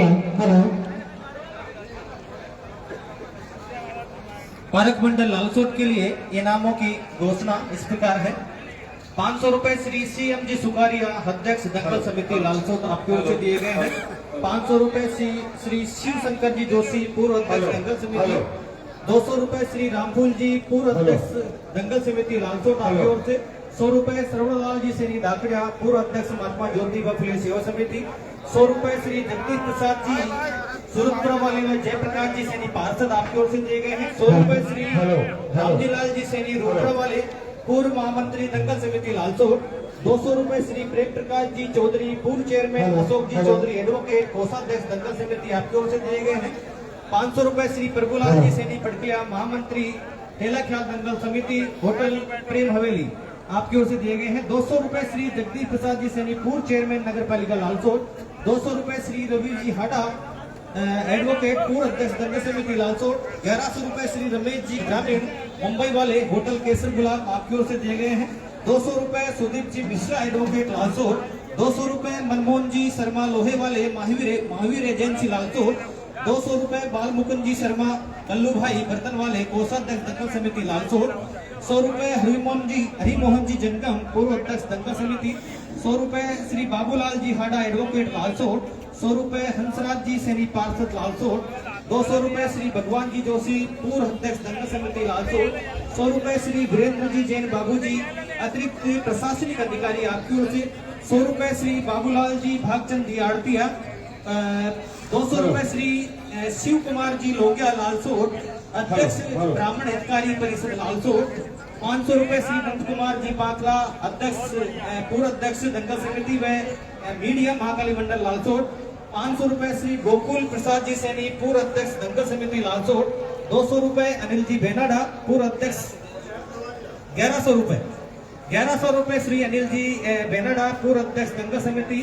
[SPEAKER 5] पारक मंडल लालसोट के लिए इनामों की घोषणा इस प्रकार है। 500 रुपए श्री CM जी सुकारिया अध्यक्ष दंगल समिति लालसोट आपकी ओर से दिए गए हैं। 500 रुपए श्री शिव शंकर जी जोशी पूर्व अध्यक्ष दंगल समिति। 200 रुपए श्री रामफूल जी पूर्व अध्यक्ष दंगल समिति लालसोट आपकी ओर से। 100 रुपए श्रवणलाल जी सैनी दाखड़िया पूर्व अध्यक्ष महात्मा ज्योतिबा फुले सेवा समिति। 100 रुपए श्री जगदीश प्रसाद जी सूरतपुरा वाले में जयप्रकाश जी सैनी पार्षद आपकी ओर से दिए गए हैं। 100 रुपए श्री रामजीलाल जी सैनी रोपड़ा वाले पूर्व महामंत्री दंगल समिति लालसोट। 200 रुपए श्री प्रेम प्रकाश जी चौधरी पूर्व चेयरमैन अशोक जी चौधरी एडवोकेट कोषाध्यक्ष दंगल समिति आपकी ओर से दिए गए हैं। 500 रुपए श्री प्रभुलाल जी सैनी पटकिया महामंत्री हेला ख्याल दंगल समिति होटल प्रेम हवेली आपकी ओर से दिए गए हैं। 200 रुपए श्री जगदीश प्रसाद जी सैनी पूर्व चेयरमैन नगर पालिका लालसोट। 200 रुपए श्री रवि जी हाडा एडवोकेट पूर्व अध्यक्ष दंगल समिति लालसोट। 1100 रुपए श्री रमेश जी ग्रामीण मुंबई वाले होटल केसर गुलाब आपकी ओर से दिए गए हैं। 200 रुपए सुदीप जी मिश्रा एडवोकेट लालसोट। 200 रुपए मनमोहन जी शर्मा लोहे वाले महावीर एजेंसी लालसोट। 200 रुपए बाल मुकुंद जी शर्मा कल्लू भाई बर्तन वाले कोषाध्यक्ष दंगल समिति लालसोट। 100 रुपए हरिमोहन जी जनगम पूर्व अध्यक्ष दंगल समिति। 100 रुपए श्री बाबूलाल जी हाडा एडवोकेट लालसोट। 100 रुपए हंसराज जी सैनी पार्षद लालसोट। 200 रुपए श्री भगवान जी जोशी पूर्व अध्यक्ष दंगल समिति लालसोट। 100 रुपए श्री वीरेंद्र जी जैन बाबू जी अतिरिक्त प्रशासनिक अधिकारी आपकी ओर से। 100 रुपए श्री बाबूलाल जी भागचंद जी आड़तिया। 200 रुपए श्री शिव कुमार जी लोगिया लालसोट अध्यक्ष ब्राह्मण हितकारी परिषद लालसोट। 500 रुपए श्री नंद कुमार जी पाकला अध्यक्ष पूर्व अध्यक्ष दंगल समिति व मीडिया महाकाली मंडल लालसोट। 500 रुपए श्री गोकुल प्रसाद जी सैनी पूर्व अध्यक्ष दंगल समिति लालसोट। 200 रुपए अनिल जी बेनाडा पूर्व अध्यक्ष। 1100 रुपए श्री अनिल जी बेनाडा पूर्व अध्यक्ष दंगल समिति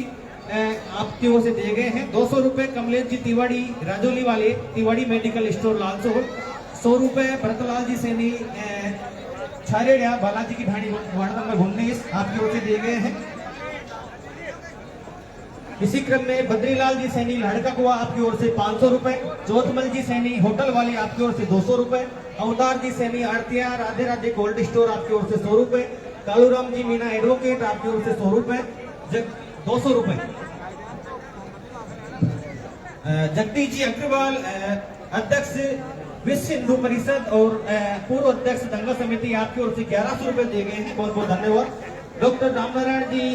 [SPEAKER 5] आपकी ओर से दिए गए हैं। 200 रुपए कमलेश जी तिवाड़ी राजौली वाले तिवाड़ी मेडिकल स्टोर लालसोट। 100 रुपए भरतलाल जी सैनी छारेड़िया बालाजी की ढाणी वार्ड नंबर 19 आपकी ओर से दिए गए हैं। इसी क्रम में बद्रीलाल जी सैनी लड़का कुआ आपकी ओर से 500 रुपए। चौथमल जी सैनी होटल वाले आपकी ओर से 200 रुपए। अवतार जी सैनी आरतिया राधे राधे कोल्ड स्टोर आपकी ओर से 100 रुपए। कालूराम जी मीना एडवोकेट आपकी ओर से 100 रुपए। 200 रुपए जगदीश जी अग्रवाल अध्यक्ष विश्व हिंदू परिषद और पूर्व अध्यक्ष दंगल समिति आपकी ओर से 1100 रुपए दिए गए हैं। बहुत बहुत धन्यवाद। डॉक्टर रामनारायण जी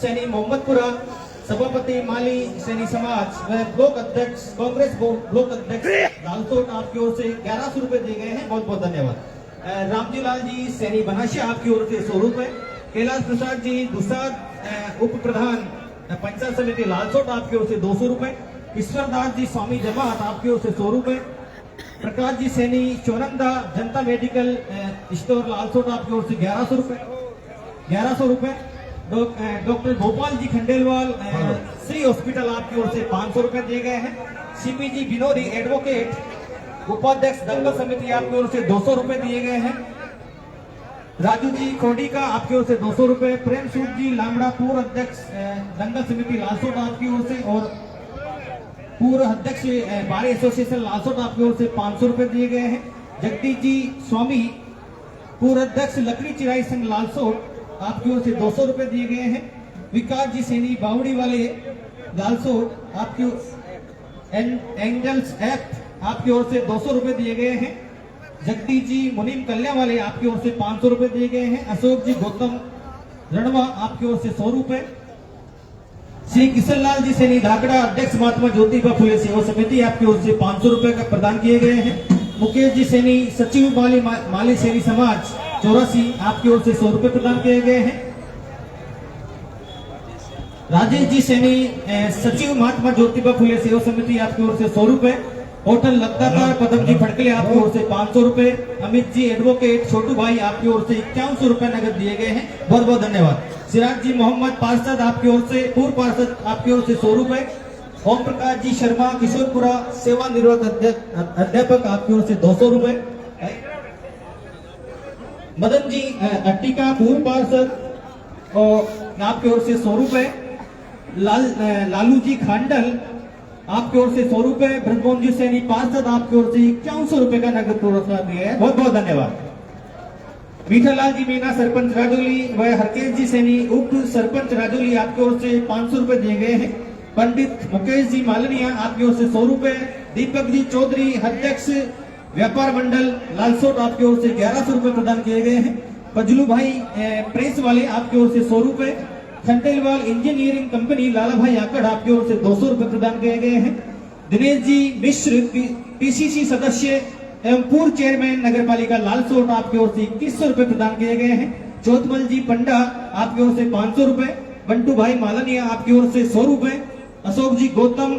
[SPEAKER 5] सैनी मोहम्मदपुरा सभापति माली सैनी समाज व ब्लॉक अध्यक्ष कांग्रेस ब्लॉक अध्यक्ष लालसोट आपकी ओर से 1100 रुपए दिए गए हैं। बहुत बहुत धन्यवाद। रामजी लाल जी सैनी बनाशिया आपकी ओर से 100 रुपए। कैलाश प्रसाद जी दुसाद उप प्रधान पंचायत समिति लालसोट आपकी ओर से 200 रुपए। ईश्वरदास जी स्वामी जमात आपकी ओर से 100 रुपए। प्रकाश जी सैनी चौरंदा जनता मेडिकल स्टोर लालसोट आपकी ओर से 1100 रुपए। डॉक्टर भोपाल जी खंडेलवाल श्री हॉस्पिटल आपकी ओर से 500 रुपए दिए गए हैं। सीपीजी बिनोरी एडवोकेट उपाध्यक्ष दंगल समिति आपकी ओर से 200 रुपए दिए गए हैं। राजू जी खोडी का आपकी ओर से 200 रुपए। प्रेम सूद जी लामड़ा पूर्व अध्यक्ष दंगल समिति लालसोट आपकी ओर से और पूर्व अध्यक्ष बार एसोसिएशन लालसोट आपकी ओर से 500 रुपए दिए गए हैं। जगदीश जी स्वामी पूर्व अध्यक्ष लकड़ी चिराई संघ लालसोट आपकी ओर से 200 रुपए दिए गए हैं। विकास जी सैनी बावड़ी वाले लालसोट आपकी एंजल्स ऐप आपकी ओर से 200 रुपए दिए गए हैं। जगदीश जी मुनीम कल्याण वाले आपकी ओर से 500 रुपए दिए गए हैं। अशोक जी गौतम रणवा आपकी ओर से 100 रुपए। श्री किशन लाल जी सैनी धाकड़ा अध्यक्ष महात्मा ज्योतिबा फुले सेवा समिति आपकी ओर से 500 रुपए का प्रदान किए गए हैं। मुकेश जी सैनी सचिव माली सैनी समाज 84 आपकी ओर से 100 रुपए प्रदान किए गए हैं। राजेश जी सैनी सचिव महात्मा ज्योतिबा फुले सेवा समिति आपकी ओर से 100 रुपए। होटल लत्ताकार पदम जी फटकले आपकी ओर से 500 रुपए। अमित जी एडवोकेट छोटू भाई आपकी ओर से 5100 रुपए नगद दिए गए हैं। बहुत बहुत धन्यवाद। सिराज जी मोहम्मद पार्षद आपकी ओर से पूर्व पार्षद आपकी ओर से 100 रुपए। ओम प्रकाश जी शर्मा किशोरपुरा सेवानिवृत्त अध्यापक आपकी ओर से 200 रुपए। मदन जी अट्टिका पूर्व पार्षद और आपकी ओर से 100 रुपए। लालू जी खांडल आपकी ओर से 100 रुपए। ब्रह्मोहन जी सैनी पार्षद आपकी ओर से 5100 रुपए का नगद पुरस्कार दिया है। बहुत बहुत धन्यवाद। मीठालाल जी मीना सरपंच राजौली व हरकेश जी सैनी उप सरपंच राजौली आपकी ओर से 500 रुपए दिए गए हैं। पंडित मुकेश जी मालनिया आपकी ओर से 100 रुपए। दीपक जी चौधरी अध्यक्ष व्यापार मंडल लालसोट आपकी ओर से 1100 रुपए प्रदान किए गए हैं। फजलू भाई प्रेस वाले आपकी ओर से 100 रुपए। खंडेलवाल इंजीनियरिंग कंपनी लाला भाई आकड़ आपकी ओर से 200 रुपए प्रदान किए गए हैं। दिनेश जी मिश्र पीसीसी सदस्य एवं पूर्व चेयरमैन नगर पालिका लालसोट आपकी ओर से 2100 रुपए प्रदान किए गए हैं। चौथमल जी पंडा आपकी ओर से 500 रुपए। बंटू भाई मालनिया आपकी ओर से 100 रुपए। अशोक जी गौतम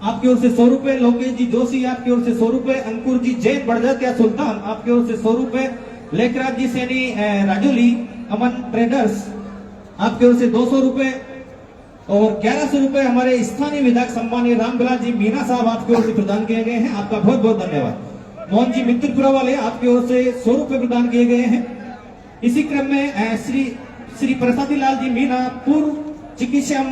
[SPEAKER 5] आपकी ओर से 100 रुपए। लोकेश जी जोशी आपकी ओर से 100 रुपए। अंकुर जी जैन बड़जात्या सुल्तान आपकी ओर से 100 रुपए। लेखराज जी सैनी राजौली अमन ट्रेडर्स आपकी ओर से 200 रुपए और 1100 रुपए हमारे स्थानीय विधायक सम्मानीय रामबिलास जी मीना साहब आपकी ओर से प्रदान किए गए हैं। आपका बहुत बहुत धन्यवाद। मोहन जी मित्रपुरा वाले आपकी ओर से 100 रुपए प्रदान किए गए हैं। इसी क्रम में श्री प्रसादी लाल जी मीना पूर्व चिकित्सा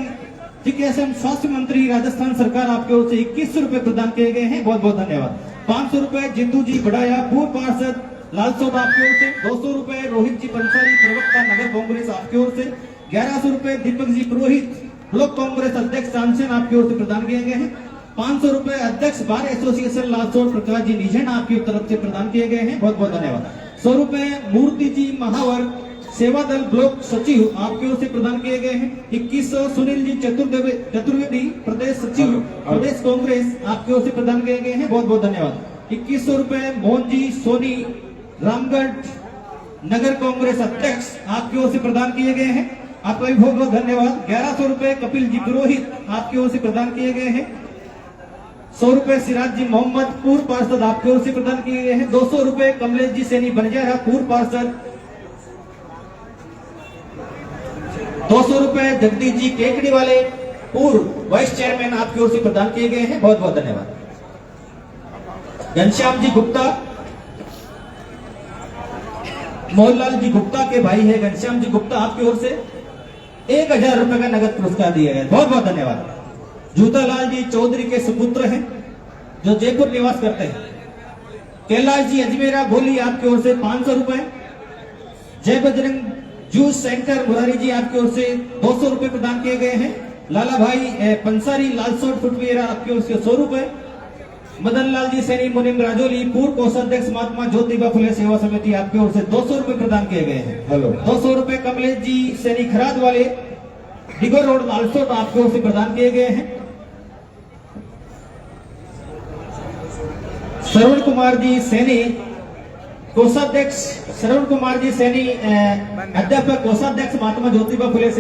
[SPEAKER 5] स्वास्थ्य मंत्री राजस्थान सरकार आपकी ओर से 2100 रुपए प्रदान किए गए हैं। बहुत बहुत धन्यवाद। 500 रुपए जिंदू जी बड़ाया पूर्व पार्षद लालसोट आपकी ओर से। 200 रुपए रोहित जी पंसारी प्रवक्ता नगर कांग्रेस आपकी ओर से। 1100 रुपए दीपक जी पुरोहित ब्लॉक कांग्रेस अध्यक्ष तानसेन आपकी ओर से प्रदान किए गए हैं। 500 रुपए अध्यक्ष बार एसोसिएशन लालसोट प्रकाश जी निजन आपकी तरफ से प्रदान किए गए हैं। बहुत बहुत धन्यवाद। 100 रुपए मूर्ति जी महावर सेवा दल ब्लॉक सचिव आपकी ओर से प्रदान किए गए हैं। 2100 सुनील जी चतुर्वेदी प्रदेश सचिव प्रदेश कांग्रेस आपकी ओर से प्रदान किए गए हैं। बहुत बहुत धन्यवाद। 2100 रुपए मोहन जी सोनी रामगढ़ नगर कांग्रेस अध्यक्ष आपकी ओर से प्रदान किए गए हैं। आपका भी बहुत बहुत धन्यवाद। 1100 रुपए कपिल जी पुरोहित आपकी ओर से प्रदान किए गए हैं। 100 रुपए सिराज जी मोहम्मद पूर्व पार्षद आपकी ओर से प्रदान किए गए हैं। 200 रुपए कमलेश जी सैनी बनजारा पूर्व पार्षद। 200 रुपए जगदीश जी केकड़ी वाले पूर्व वाइस चेयरमैन आपकी ओर से प्रदान किए गए हैं। बहुत बहुत धन्यवाद। घनश्याम जी गुप्ता मोहनलाल जी गुप्ता के भाई है घनश्याम जी गुप्ता आपकी ओर से 1000 रुपए का नगद पुरस्कार दिया गया। बहुत बहुत धन्यवाद। जूतालाल जी चौधरी के सुपुत्र हैं जो जयपुर निवास करते हैं। कैलाश जी अजमेरा भोली आपकी ओर से 500 रुपए। जय बजरंग जूस सेंटर मुरारी जी आपकी ओर से 200 रुपए प्रदान किए गए हैं। लाला भाई पंसारी लालसोट फुटवेयर आपकी ओर से 100 रुपए। मदन लाल जी सैनी मुनिम राजौली पूर्व कोषाध्यक्ष महात्मा ज्योतिबा फुले सेवा समिति आपकी ओर से 200 रुपए प्रदान किए गए हैं।
[SPEAKER 1] हेलो
[SPEAKER 5] 200 रुपए कमलेश जी सैनी खराद वाले डिगो रोड लालसोट आपकी ओर से प्रदान किए गए हैं। श्रवण कुमार जी सैनी कोषाध्यक्ष श्रवण कुमार जी सैनी अध्यापक कोषाध्यक्ष महात्मा ज्योतिबा फुले